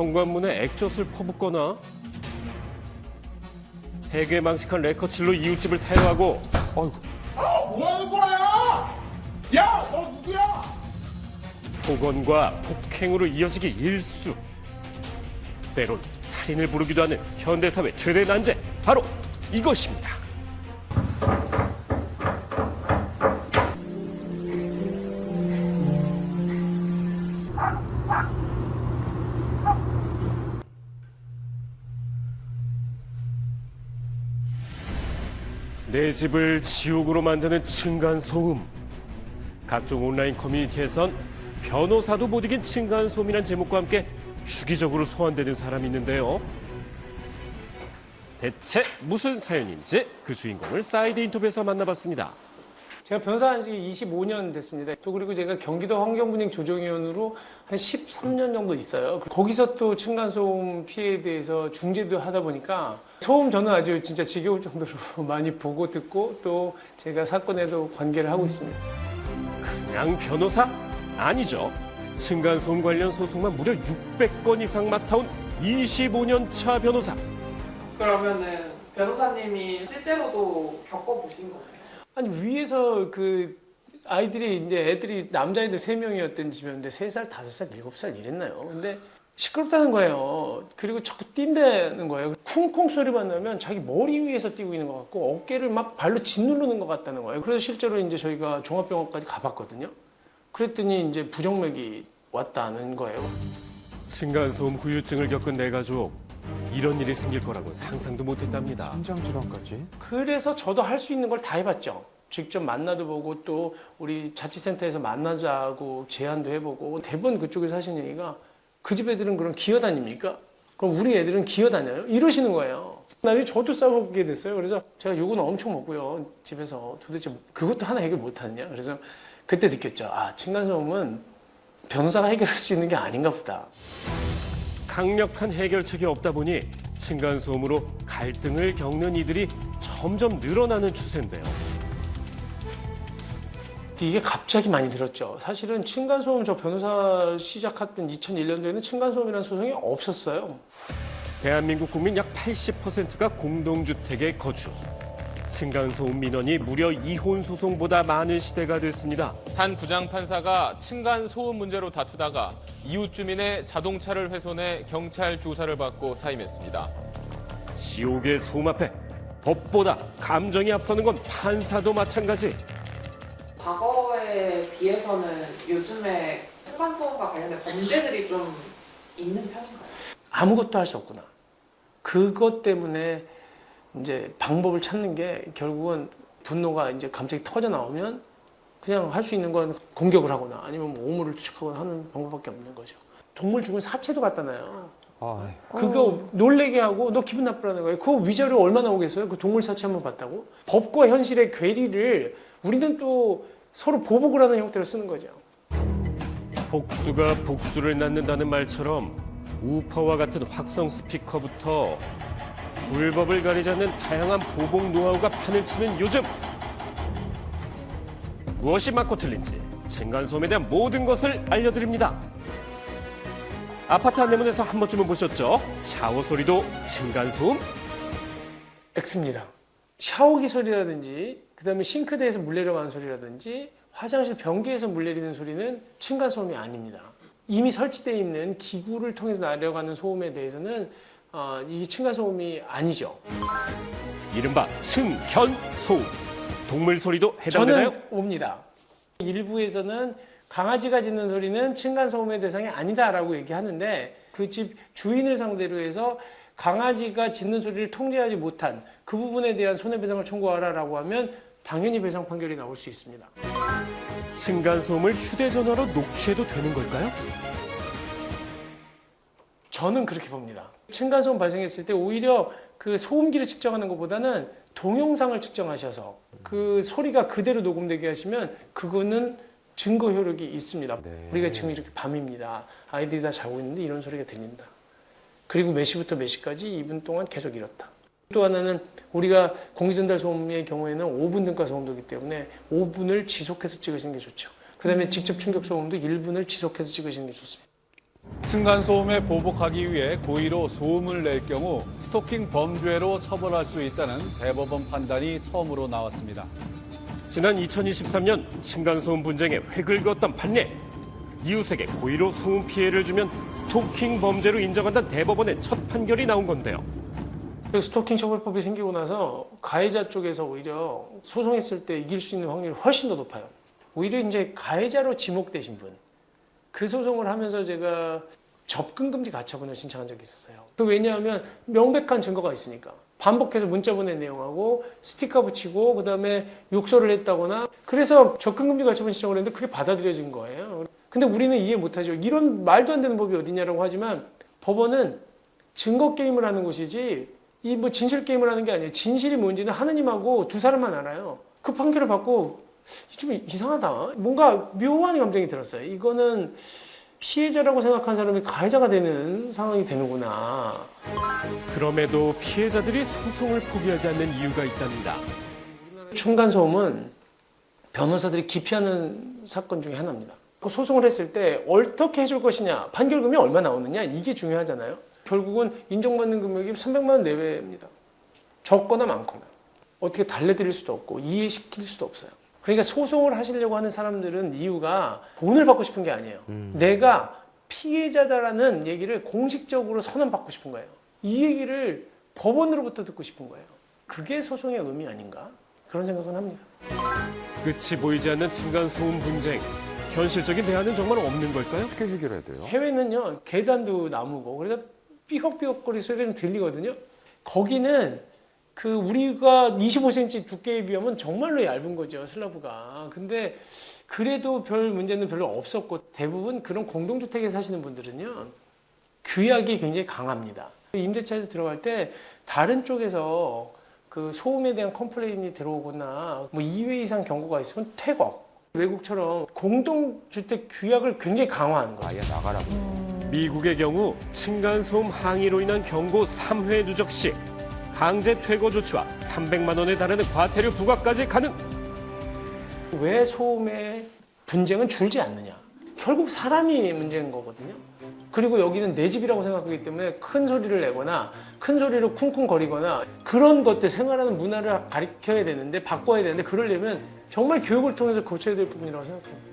현관문에 액젓을 퍼붓거나 해괴망측한 레커칠로 이웃집을 테러하고 뭐 하는 거야? 야, 너 누구야? 폭언과 폭행으로 이어지기 일수. 때론 살인을 부르기도 하는 현대사회 최대 난제, 바로 이것입니다. 내 집을 지옥으로 만드는 층간소음. 각종 온라인 커뮤니티에선 변호사도 못 이긴 층간소음이란 제목과 함께 주기적으로 소환되는 사람이 있는데요. 대체 무슨 사연인지 그 주인공을 사이드 인터뷰에서 만나봤습니다. 제가 변호사 한 지 25년 됐습니다. 또 그리고 제가 경기도 환경분쟁 조정위원으로 한 13년 정도 있어요. 거기서 또 층간소음 피해에 대해서 중재도 하다 보니까 소음 저는 아주 진짜 지겨울 정도로 많이 보고 듣고 또 제가 사건에도 관계를 하고 있습니다. 그냥 변호사? 아니죠. 층간소음 관련 소송만 무려 600건 이상 맡아온 25년 차 변호사. 그러면은 변호사님이 실제로도 겪어보신 거예요? 아니 위에서 그 아이들이 이제 애들이 남자애들 3명이었던 집이었는데 3살, 5살, 7살 이랬나요? 근데 시끄럽다는 거예요. 그리고 자꾸 뛴다는 거예요. 쿵쿵 소리만 나면 자기 머리 위에서 뛰고 있는 것 같고 어깨를 막 발로 짓누르는 것 같다는 거예요. 그래서 실제로 이제 저희가 종합병원까지 가봤거든요. 그랬더니 이제 부정맥이 왔다는 거예요. 층간소음 후유증을 겪은 내 가족. 이런 일이 생길 거라고 상상도 못했답니다. 심장 질환까지? 그래서 저도 할 수 있는 걸 다 해봤죠. 직접 만나도 보고 또 우리 자치센터에서 만나자고 제안도 해보고 대부분 그쪽에서 하시는 얘기가 그 집 애들은 그럼 기어다닙니까? 그럼 우리 애들은 기어다녀요? 이러시는 거예요. 나중에 저도 싸우게 됐어요. 그래서 제가 욕은 엄청 먹고요. 집에서 도대체 그것도 하나 해결 못하느냐? 그래서 그때 느꼈죠. 아, 층간소음은 변호사가 해결할 수 있는 게 아닌가 보다. 강력한 해결책이 없다 보니 층간소음으로 갈등을 겪는 이들이 점점 늘어나는 추세인데요. 이게 갑자기 많이 늘었죠. 사실은 층간소음 저 변호사 시작했던 2001년도에는 층간소음이라는 소송이 없었어요. 대한민국 국민 약 80%가 공동주택에 거주. 층간소음 민원이 무려 이혼 소송보다 많은 시대가 됐습니다. 한 부장판사가 층간소음 문제로 다투다가 이웃 주민의 자동차를 훼손해 경찰 조사를 받고 사임했습니다. 지옥의 소음 앞에 법보다 감정이 앞서는 건 판사도 마찬가지. 과거에 비해서는 요즘에 층간소음과 관련된 범죄들이 좀 있는 편인가요? 아무것도 할 수 없구나. 그것 때문에 이제 방법을 찾는 게 결국은 분노가 이제 갑자기 터져 나오면 그냥 할 수 있는 건 공격을 하거나 아니면 뭐 오물을 투척하거나 하는 방법밖에 없는 거죠. 동물 죽은 사체도 갖다 놔요. 그거 놀래게 하고 너 기분 나쁘라는 거예요. 그 위자료 얼마나 오겠어요? 그 동물 사체 한번 봤다고? 법과 현실의 괴리를 우리는 또 서로 보복을 하는 형태로 쓰는 거죠. 복수가 복수를 낳는다는 말처럼 우퍼와 같은 확성 스피커부터 불법을 가리지 않는 다양한 보복 노하우가 판을 치는 요즘. 무엇이 맞고 틀린지 층간소음에 대한 모든 것을 알려드립니다. 아파트 안내문에서 한 번쯤은 보셨죠? 샤워 소리도 층간소음? X입니다. 샤워기 소리라든지 그다음에 싱크대에서 물 내려가는 소리라든지 화장실 변기에서 물 내리는 소리는 층간소음이 아닙니다. 이미 설치되어 있는 기구를 통해서 내려가는 소음에 대해서는 이 층간소음이 아니죠. 이른바 층견소음. 동물 소리도 해당되나요? 저는 옵니다. 일부에서는 강아지가 짖는 소리는 층간소음의 대상이 아니다라고 얘기하는데 그 집 주인을 상대로 해서 강아지가 짖는 소리를 통제하지 못한 그 부분에 대한 손해배상을 청구하라라고 하면 당연히 배상 판결이 나올 수 있습니다. 층간소음을 휴대전화로 녹취해도 되는 걸까요? 저는 그렇게 봅니다. 층간소음 발생했을 때 오히려 그 소음기를 측정하는 것보다는 동영상을 측정하셔서 그 소리가 그대로 녹음되게 하시면 그거는 증거 효력이 있습니다. 우리가 지금 이렇게 밤입니다. 아이들이 다 자고 있는데 이런 소리가 들린다. 그리고 몇 시부터 몇 시까지 2분 동안 계속 이렇다. 또 하나는 우리가 공기전달 소음의 경우에는 5분 등가 소음도이기 때문에 5분을 지속해서 찍으시는 게 좋죠. 그 다음에 직접 충격 소음도 1분을 지속해서 찍으시는 게 좋습니다. 층간소음에 보복하기 위해 고의로 소음을 낼 경우 스토킹 범죄로 처벌할 수 있다는 대법원 판단이 처음으로 나왔습니다. 지난 2023년 층간소음 분쟁에 획을 그었던 판례. 이웃에게 고의로 소음 피해를 주면 스토킹 범죄로 인정한다는 대법원의 첫 판결이 나온 건데요. 스토킹 처벌법이 생기고 나서 가해자 쪽에서 오히려 소송했을 때 이길 수 있는 확률이 훨씬 더 높아요. 오히려 이제 가해자로 지목되신 분, 그 소송을 하면서 제가 접근금지 가처분을 신청한 적이 있었어요. 왜냐하면 명백한 증거가 있으니까. 반복해서 문자 보낸 내용하고 스티커 붙이고 그다음에 욕설을 했다거나 그래서 접근금지 가처분 신청을 했는데 그게 받아들여진 거예요. 근데 우리는 이해 못하죠. 이런 말도 안 되는 법이 어딨냐라고 하지만 법원은 증거 게임을 하는 곳이지 이 뭐 진실 게임을 하는 게 아니에요. 진실이 뭔지는 하느님하고 두 사람만 알아요. 그 판결을 받고 좀 이상하다. 뭔가 묘한 감정이 들었어요. 이거는 피해자라고 생각한 사람이 가해자가 되는 상황이 되는구나. 그럼에도 피해자들이 소송을 포기하지 않는 이유가 있답니다. 층간소음은 변호사들이 기피하는 사건 중에 하나입니다. 소송을 했을 때 어떻게 해줄 것이냐, 판결금이 얼마 나오느냐 이게 중요하잖아요. 결국은 인정받는 금액이 300만 원 내외입니다. 적거나 많거나 어떻게 달래드릴 수도 없고 이해시킬 수도 없어요. 그러니까 소송을 하시려고 하는 사람들은 이유가 돈을 받고 싶은 게 아니에요. 내가 피해자다라는 얘기를 공식적으로 선언받고 싶은 거예요. 이 얘기를 법원으로부터 듣고 싶은 거예요. 그게 소송의 의미 아닌가? 그런 생각은 합니다. 끝이 보이지 않는 층간소음 분쟁. 현실적인 대안은 정말 없는 걸까요? 어떻게 해결해야 돼요? 해외는요, 계단도 나무고, 그래서 삐걱삐걱거리 소리가 좀 들리거든요. 거기는 그 우리가 25cm 두께에 비하면 정말로 얇은 거죠, 슬라브가. 근데 그래도 별 문제는 별로 없었고, 대부분 그런 공동주택에 사시는 분들은요, 규약이 굉장히 강합니다. 임대차에서 들어갈 때 다른 쪽에서 그 소음에 대한 컴플레인이 들어오거나 뭐 2회 이상 경고가 있으면 퇴거. 외국처럼 공동주택 규약을 굉장히 강화하는 거예요. 아예 나가라고. 미국의 경우 층간소음 항의로 인한 경고 3회 누적 시 강제 퇴거 조치와 300만 원에 달하는 과태료 부과까지 가능. 왜 소음의 분쟁은 줄지 않느냐? 결국 사람이 문제인 거거든요. 그리고 여기는 내 집이라고 생각하기 때문에 큰 소리를 내거나 큰 소리로 쿵쿵거리거나 그런 것들 생활하는 문화를 가르쳐야 되는데 바꿔야 되는데 그러려면 정말 교육을 통해서 고쳐야 될 부분이라고 생각합니다.